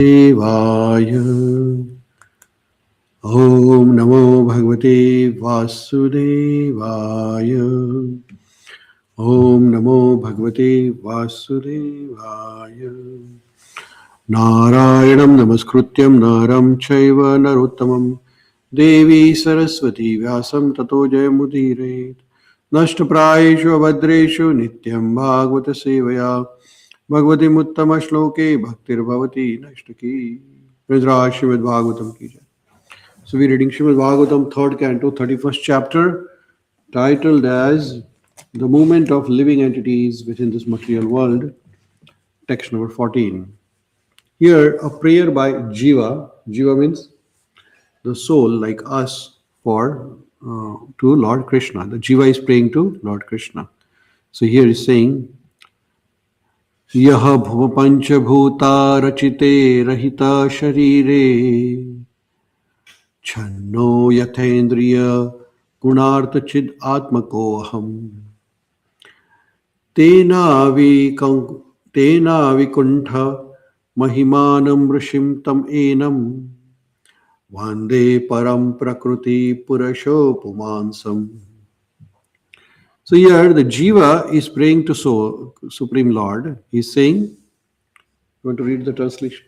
Devaya. Om Namo Bhagavate Vasudevaya. Om Namo Bhagavate Vasudevaya. Narayanam Namaskrutyam Naram Chaiva Narottamam Devi Saraswati Vyasam Tato Jayamudire Nashtaprayeshu Abhadreshu Nityam Bhagavata Sevaya Bhagavati Muttama Shloke Bhaktir Bhavati Nashtaki Ridra Srimad Bhagavatam Ki Jai. So we're reading Srimad Bhagavatam, 3rd canto, 31st chapter, titled as The Movement of Living Entities Within This Material World, text number 14. Here, a prayer by Jiva. Jiva means the soul, like us, to Lord Krishna. The Jiva is praying to Lord Krishna. So here is saying, Yaha bhuva pancha bhuta rachite rahita sharire छन्नो यथेन्द्रिय गुणार्थ चिद आत्मको हम तेना विकुंठ महिमानं ऋषिं तम annum वंदे परम प्रकृति पुरुषो पुमांसम. So here the Jiva is praying to soul, Supreme Lord. He's saying, you want to read the translation?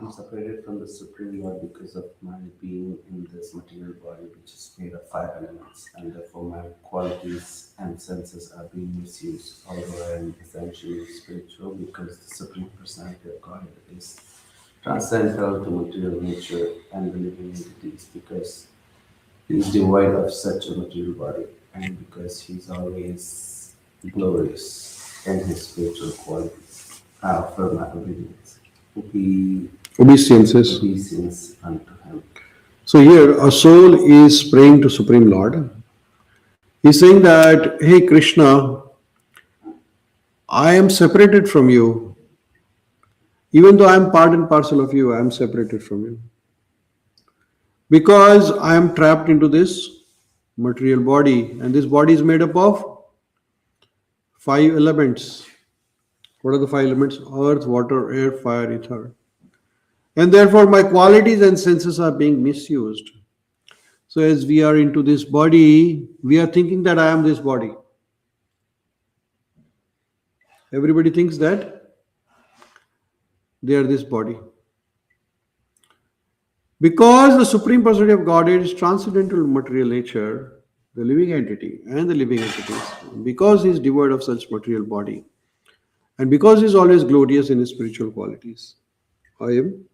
I'm separated from the Supreme Lord because of my being in this material body, which is made of 5 elements, and therefore my qualities and senses are being misused. Although I am essentially spiritual, because the Supreme Personality of God is transcendental to material nature and the living entities, because he is devoid of such a material body, and because he is always glorious in his spiritual qualities. For my obedience. Obeisance unto him. So here a soul is praying to Supreme Lord. He's saying that, hey Krishna, I am separated from you. Even though I am part and parcel of you, I am separated from you. Because I am trapped into this material body, and this body is made up of 5 elements. What are the 5 elements? Earth, water, air, fire, ether. And therefore my qualities and senses are being misused. So as we are into this body, we are thinking that I am this body. Everybody thinks that they are this body. Because the Supreme Personality of Godhead is transcendental material nature, the living entity and the living entities, because he is devoid of such material body, and because he is always glorious in his spiritual qualities, I am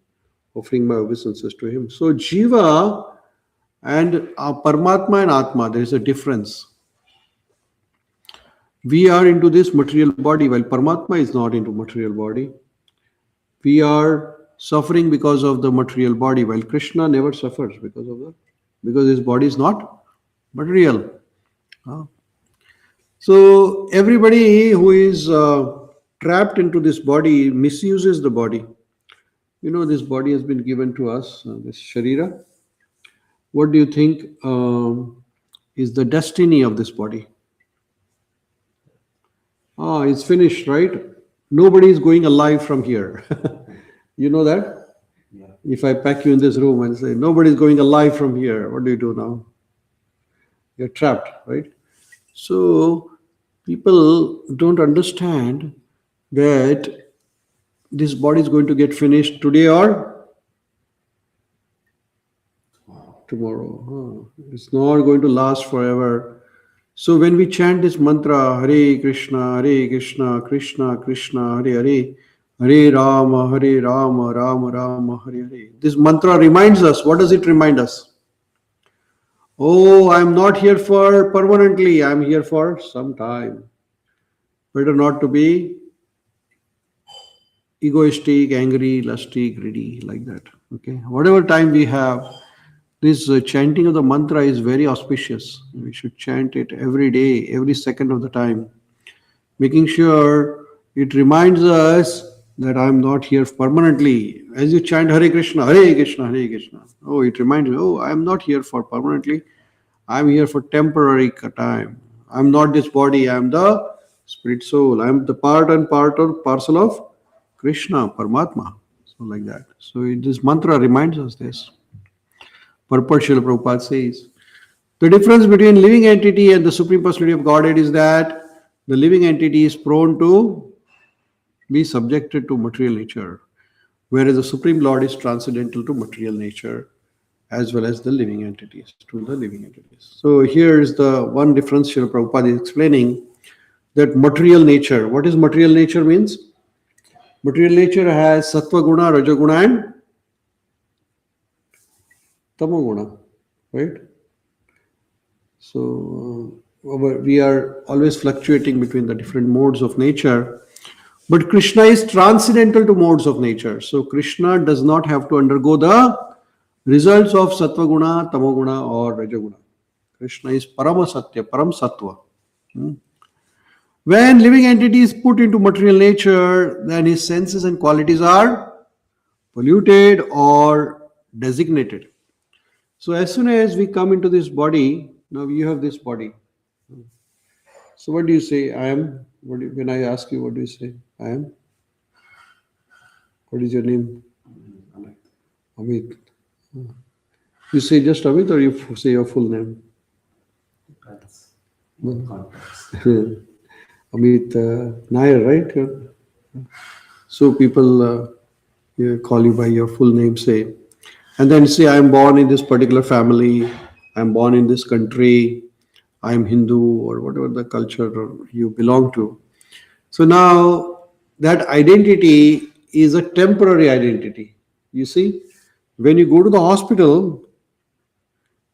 offering my obeisances to him. So Jiva and Paramatma and Atma, there is a difference. We are into this material body, while Paramatma is not into material body. We are suffering because of the material body, while Krishna never suffers because his body is not material. So everybody who is trapped into this body misuses the body. You know, this body has been given to us, this Sharira. What do you think is the destiny of this body? It's finished, right? Nobody is going alive from here. You know that? Yeah. If I pack you in this room and say, nobody is going alive from here, what do you do now? You're trapped, right? So people don't understand that this body is going to get finished today or tomorrow. It's not going to last forever. So when we chant this mantra, Hare Krishna, Krishna Krishna, Hare Hare, Hare Rama, Rama Rama, Hare Hare. This mantra reminds us. What does it remind us? Oh, I'm not here for permanently. I'm here for some time. Better not to be egoistic, angry, lusty, greedy, like that. Okay. Whatever time we have, this chanting of the mantra is very auspicious. We should chant it every day, every second of the time, making sure it reminds us that I'm not here permanently. As you chant Hare Krishna, Hare Krishna, Hare Krishna. Oh, it reminds you, oh, I'm not here for permanently. I'm here for temporary time. I'm not this body. I'm the spirit soul. I'm the part and parcel of Krishna, Paramatma. So like that. So this mantra reminds us this. Purport Srila Prabhupada says, the difference between living entity and the Supreme Personality of Godhead is that the living entity is prone to be subjected to material nature, whereas the Supreme Lord is transcendental to material nature as well as the living entities, to the living entities. So here is the one difference Srila Prabhupada is explaining, that material nature. What is material nature means? Material nature has sattva guna, raja guna and tamo guna, right? So we are always fluctuating between the different modes of nature. But Krishna is transcendental to modes of nature. So Krishna does not have to undergo the results of sattva guna, tamo guna or raja guna. Krishna is parama satya, param sattva. When living entity is put into material nature, then his senses and qualities are polluted or designated. So as soon as we come into this body, now you have this body. So what do you say? I am. When I ask you, what do you say? I am. What is your name? Amit. You say just Amit, or you say your full name? Depends on context. Amit Nair, right? So people call you by your full name, say. And then say, I am born in this particular family, I am born in this country, I am Hindu, or whatever the culture you belong to. So now that identity is a temporary identity. You see, when you go to the hospital,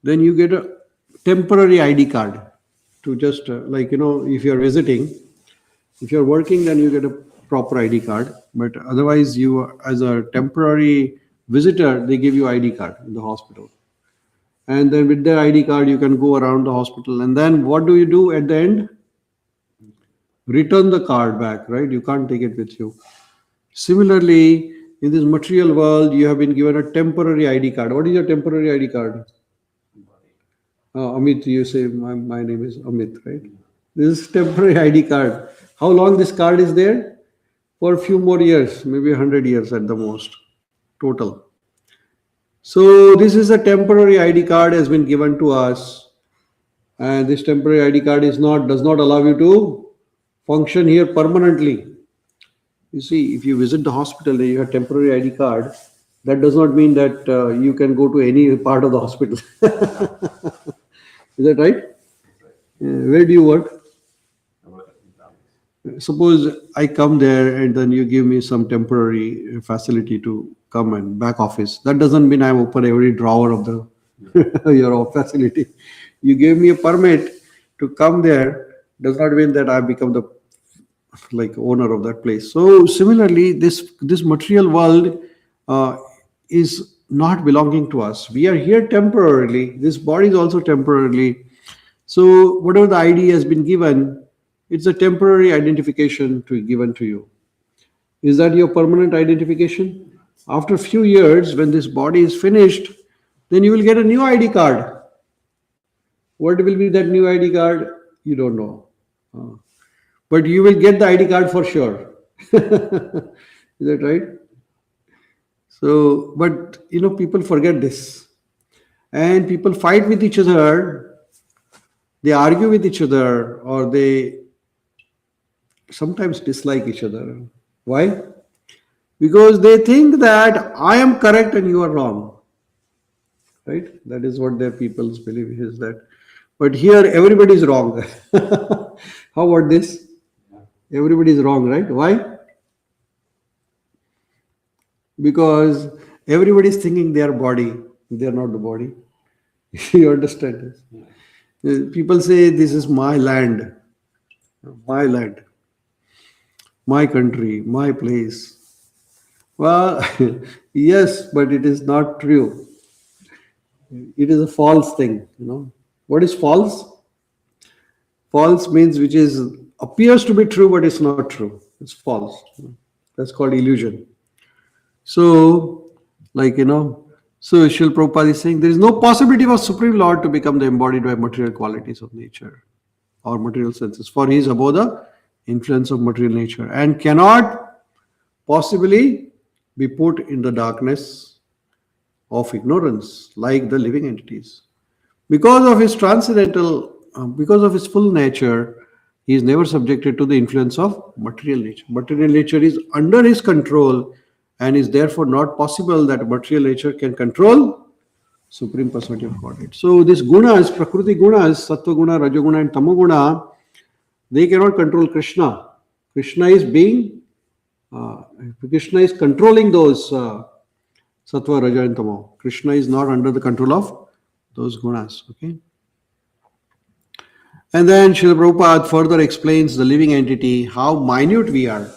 then you get a temporary ID card to just, if you're visiting, if you're working, then you get a proper ID card. But otherwise, you, as a temporary visitor, they give you ID card in the hospital. And then with the ID card, you can go around the hospital. And then what do you do at the end? Return the card back, right? You can't take it with you. Similarly, in this material world, you have been given a temporary ID card. What is your temporary ID card? Amit, you say, my name is Amit, right? This is temporary ID card. How long this card is there? For a few more years, maybe 100 years at the most, total. So this is a temporary ID card has been given to us, and this temporary ID card does not allow you to function here permanently. You see, if you visit the hospital and you have temporary ID card, that does not mean that you can go to any part of the hospital. Is that right? Where do you work? Suppose I come there and then you give me some temporary facility to come and back office. That doesn't mean I open every drawer of the your facility. You gave me a permit to come there, does not mean that I become the owner of that place. So similarly, this material world is not belonging to us. We are here temporarily. This body is also temporarily. So whatever the ID has been given, it's a temporary identification given to you. Is that your permanent identification? After a few years, when this body is finished, then you will get a new ID card. What will be that new ID card? You don't know. But you will get the ID card for sure. Is that right? So, but people forget this. And people fight with each other, they argue with each other, or they sometimes dislike each other. Why? Because they think that I am correct and you are wrong. Right? That is what their people's belief is, that. But here everybody is wrong. How about this? Everybody is wrong, right? Why? Because everybody is thinking they are body. They are not the body. You understand this? People say this is my land, my country, my place. Well, yes, but it is not true. It is a false thing. What is false? False means which appears to be true, but it's not true. It's false. That's called illusion. So, so Srila Prabhupada is saying there is no possibility for Supreme Lord to become the embodied by material qualities of nature or material senses, for he is above the influence of material nature and cannot possibly be put in the darkness of ignorance like the living entities. Because of his because of his full nature, he is never subjected to the influence of material nature. Material nature is under his control and is therefore not possible that material nature can control Supreme Personality of Godhead. So these gunas, Prakriti gunas, Sattva guna, Rajoguna and Tamoguna, they cannot control Krishna. Krishna is being, uh, Krishna is controlling those Sattva, Raja and Tamo. Krishna is not under the control of those gunas. Okay. And then Srila Prabhupada further explains the living entity, how minute we are.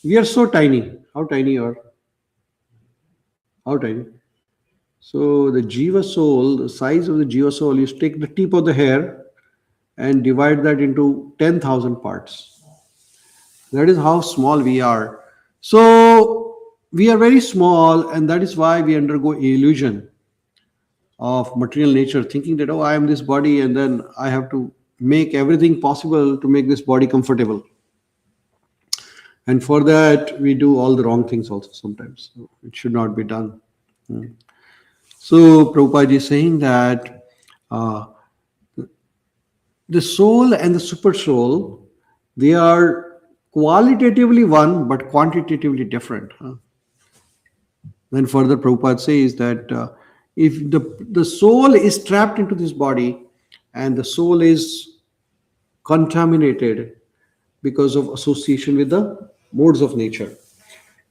We are so tiny. How tiny you are? How tiny? So the Jiva soul, the size of the Jiva soul, you take the tip of the hair and divide that into 10,000 parts. That is how small we are. So we are very small, and that is why we undergo illusion of material nature, thinking that, oh, I am this body, and then I have to make everything possible to make this body comfortable. And for that, we do all the wrong things also sometimes. So it should not be done. So Prabhupada is saying that uh, the soul and the super soul, they are qualitatively one but quantitatively different. Then further Prabhupada says that if the soul is trapped into this body and the soul is contaminated because of association with the modes of nature.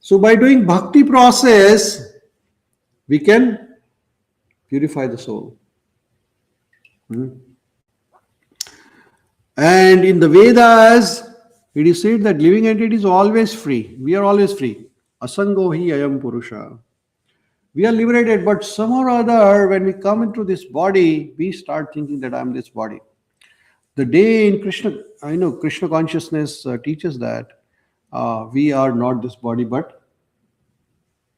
So by doing bhakti process, we can purify the soul. And in the Vedas, it is said that living entity is always free. We are always free. Asango hi ayam purusha. We are liberated, but somehow or other, when we come into this body, we start thinking that I am this body. The day in Krishna, I know Krishna consciousness teaches that we are not this body, but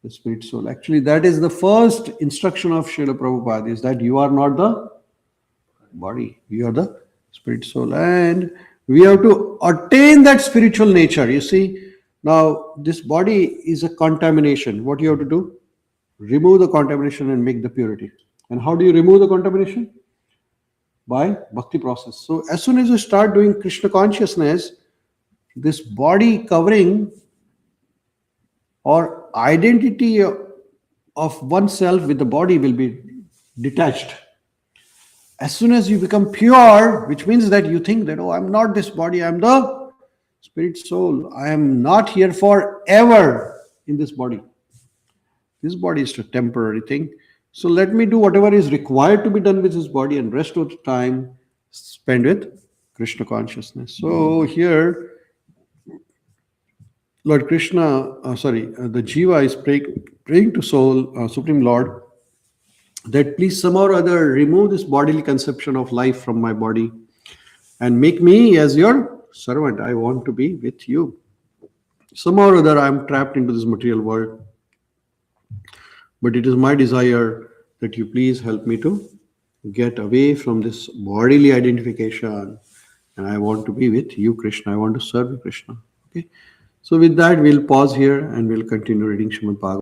the spirit soul. Actually, that is the first instruction of Srila Prabhupada, is that you are not the body, you are the spirit soul. And we have to attain that spiritual nature. You see, now this body is a contamination. What you have to do? Remove the contamination and make the purity. And how do you remove the contamination? By bhakti process. So as soon as you start doing Krishna consciousness, this body covering or identity of oneself with the body will be detached. As soon as you become pure, which means that you think that, oh, I'm not this body, I'm the spirit soul. I am not here forever in this body. This body is a temporary thing. So let me do whatever is required to be done with this body, and rest of the time spend with Krishna consciousness. So here, Lord Krishna, the Jiva is praying to Soul, Supreme Lord, that please somehow or other remove this bodily conception of life from my body and make me as your servant. I want to be with you. Somehow or other I am trapped into this material world. But it is my desire that you please help me to get away from this bodily identification. And I want to be with you, Krishna. I want to serve you, Krishna. Okay. So with that, we'll pause here and we'll continue reading Srimad Bhagavatam.